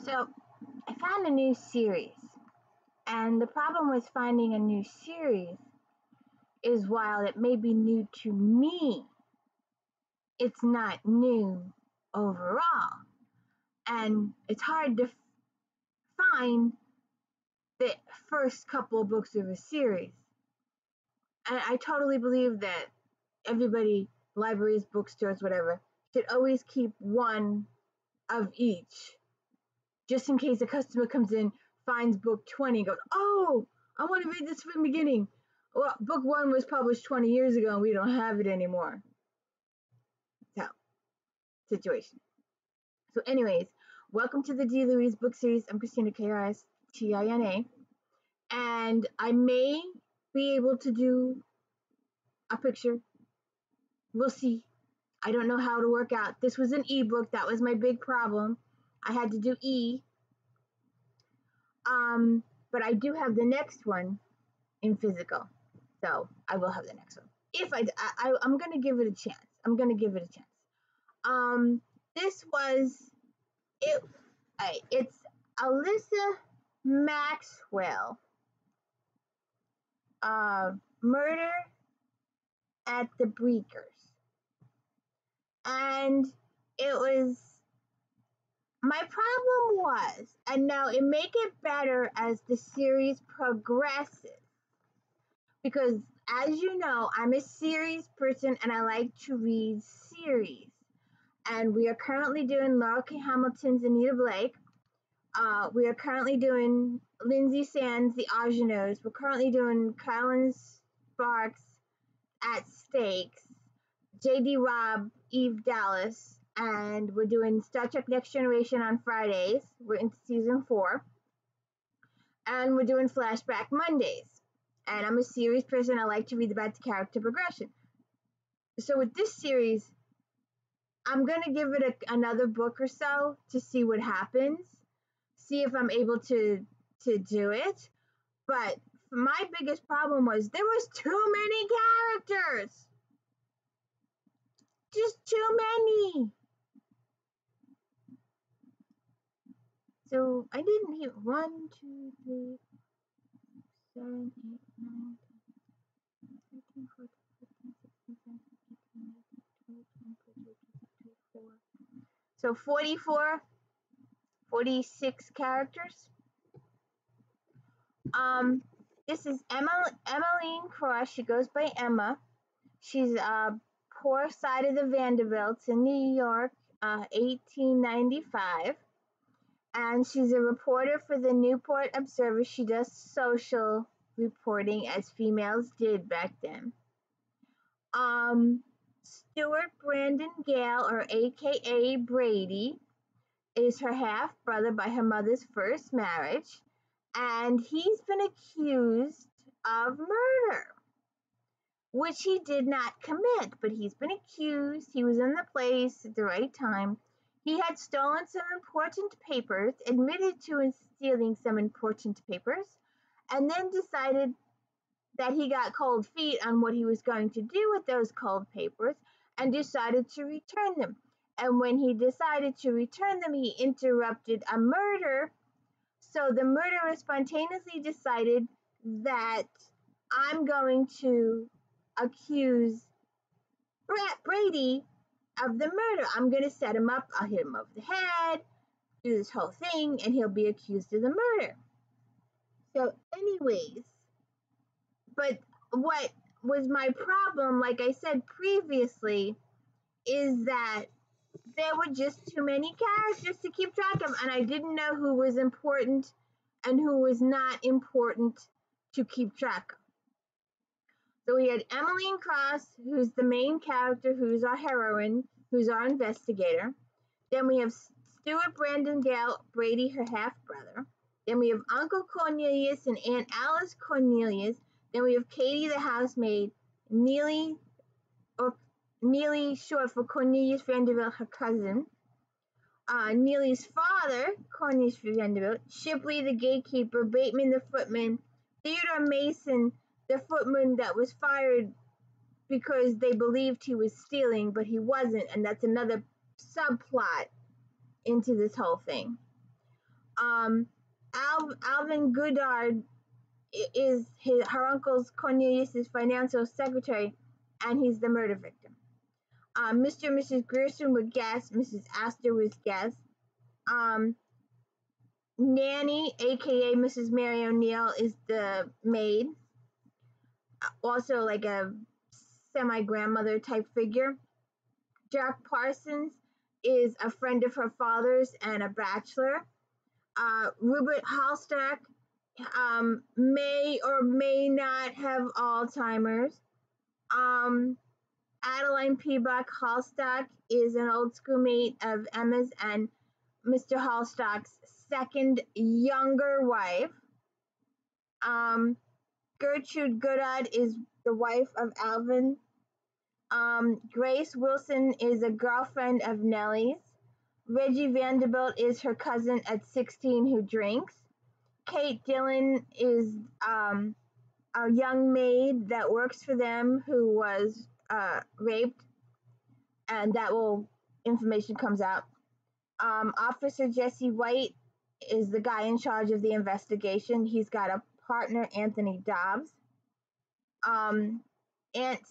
So I found a new series, and the problem with finding a new series is while it may be new to me, it's not new overall. And it's hard to find the first couple of books of a series. And I totally believe that everybody, libraries, bookstores, whatever, should always keep one of each, just in case a customer comes in, finds book 20, goes, oh, I want to read this from the beginning. Well, book 1 was published 20 years ago and we don't have it anymore. So, situation. So anyways, welcome to the D. Louise book series. I'm Christina, K-R-S-T-I-N-A. And I may be able to do a picture. We'll see. I don't know how to work out. This was an ebook. That was my big problem. I had to do E. But I do have the next one in physical. So I will have the next one. If I'm going to give it a chance. This was it. It's Alyssa Maxwell. Murder at the Breakers. And it was, my problem was, and now it may get better as the series progresses, because as you know, I'm a series person and I like to read series. And we are currently doing Laura K. Hamilton's Anita Blake. We are currently doing Lindsay Sands, The Argonautes. We're currently doing Carolyn Sparks, At Stakes, J.D. Robb, Eve Dallas, and we're doing Star Trek Next Generation on Fridays. We're into season 4. And we're doing Flashback Mondays. And I'm a series person. I like to read about the character progression. So with this series, I'm going to give it another book or so to see what happens. See if I'm able to do it. But my biggest problem was there was too many characters. Just too many. So I didn't hit 1, 2, 3, 7, 8, 9, 10, 13, 14, 15, 16, 17, 18, 19, 20, 21, 22, 23, 24. So 44, 46 characters. This is Emmeline Cross. She goes by Emma. She's poor side of the Vanderbilts in New York, 1895. And she's a reporter for the Newport Observer. She does social reporting as females did back then. Stuart Brandon Gale, or AKA Brady, is her half brother by her mother's first marriage. And he's been accused of murder, which he did not commit, but he's been accused. He was in the place at the right time. He had stolen some important papers, admitted to stealing some important papers, and then decided that he got cold feet on what he was going to do with those cold papers and decided to return them. And when he decided to return them, he interrupted a murder. So the murderer spontaneously decided that I'm going to accuse Brady of the murder. I'm going to set him up. I'll hit him over the head, do this whole thing, and he'll be accused of the murder. So anyways, but what was my problem, like I said previously, is that there were just too many characters to keep track of, and I didn't know who was important and who was not important to keep track of. So we had Emmeline Cross, who's the main character, who's our heroine, who's our investigator. Then we have Stuart Brandon Gale, Brady, her half-brother. Then we have Uncle Cornelius and Aunt Alice Cornelius. Then we have Katie the housemaid, Neely, short for Cornelius Vanderbilt, her cousin. Neely's father, Cornelius Vanderbilt. Shipley the gatekeeper. Bateman the footman. Theodore Mason, the footman that was fired because they believed he was stealing, but he wasn't, and that's another subplot into this whole thing. Um, Alvin Goddard is her uncle's Cornelius's financial secretary, and he's the murder victim. Mr. and Mrs. Grierson were guests. Mrs. Astor was guest. Nanny, aka Mrs. Mary O'Neill, is the maid, also like a semi-grandmother type figure. Jack Parsons is a friend of her father's and a bachelor. Rupert Hallstatt may or may not have Alzheimer's. Adeline Peabuck Hallstatt is an old schoolmate of Emma's and Mr. Hallstatt's second younger wife. Gertrude Goddard is the wife of Alvin. Grace Wilson is a girlfriend of Nellie's. Reggie Vanderbilt is her cousin at 16 who drinks. Kate Dillon is a young maid that works for them who was raped, and that information comes out. Officer Jesse White is the guy in charge of the investigation. He's got a partner, Anthony Dobbs. Aunt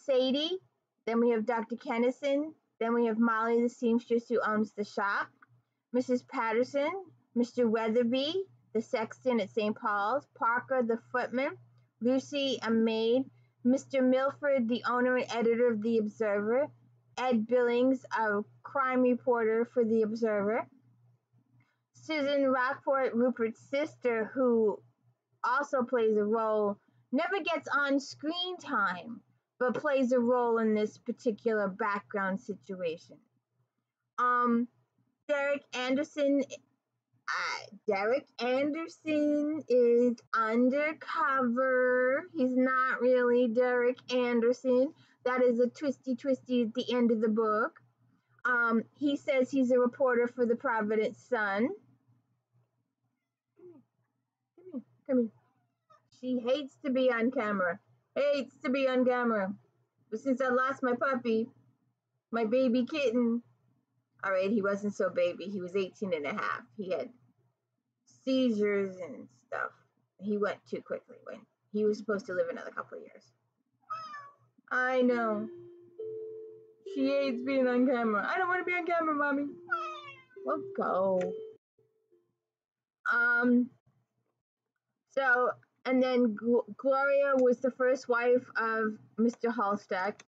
Sadie. Then we have Dr. Kennison. Then we have Molly, the seamstress who owns the shop. Mrs. Patterson. Mr. Weatherby, the sexton at St. Paul's. Parker, the footman. Lucy, a maid. Mr. Milford, the owner and editor of The Observer. Ed Billings, a crime reporter for The Observer. Susan Rockport, Rupert's sister, who also plays a role, never gets on screen time, but plays a role in this particular background situation. Derek Anderson. Derek Anderson is undercover. He's not really Derek Anderson. That is a twisty at the end of the book. He says he's a reporter for the Providence Sun. Come here. She hates to be on camera. But since I lost my puppy, my baby kitten, all right, he wasn't so baby. He was 18 and a half. He had seizures and stuff. He went too quickly when he was supposed to live another couple of years. I know. She hates being on camera. I don't want to be on camera, Mommy. Well, go. So, and then Gloria was the first wife of Mr. Hallstatt.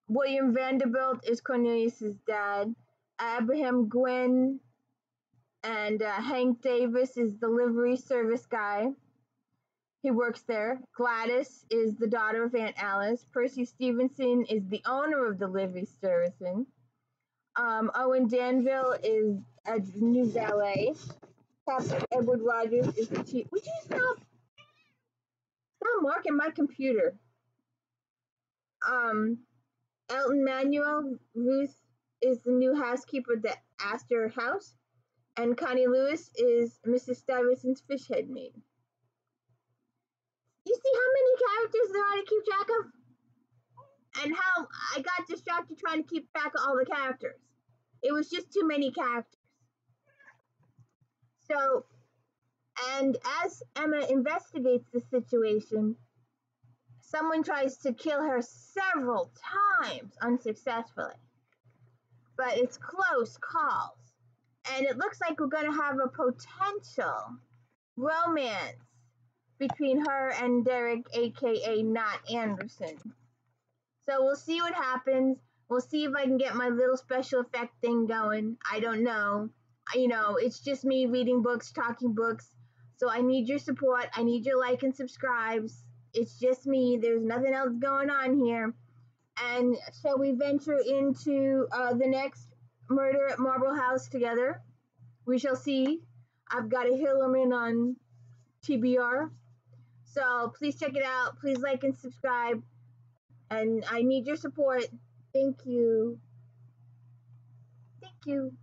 William Vanderbilt is Cornelius's dad. Abraham Gwynn and Hank Davis is the livery service guy. He works there. Gladys is the daughter of Aunt Alice. Percy Stevenson is the owner of the livery servicing. Owen Danville is a new valet. Captain Edward Rogers is the chief. Would you stop marking my computer? Elton Manuel, Ruth is the new housekeeper at the Astor House, and Connie Lewis is Mrs. Stuyvesant's fish head maid. You see how many characters there are to keep track of? And how I got distracted trying to keep track of all the characters. It was just too many characters. So, and as Emma investigates the situation, someone tries to kill her several times unsuccessfully. But it's close calls. And it looks like we're going to have a potential romance between her and Derek, aka Not Anderson. So we'll see what happens. We'll see if I can get my little special effect thing going. I don't know. It's just me reading books, talking books. So I need your support. I need your like and subscribes. It's just me. There's nothing else going on here. And shall we venture into the next Murder at Marble House together? We shall see. I've got a Hillerman on TBR. So please check it out. Please like and subscribe. And I need your support. Thank you. Thank you.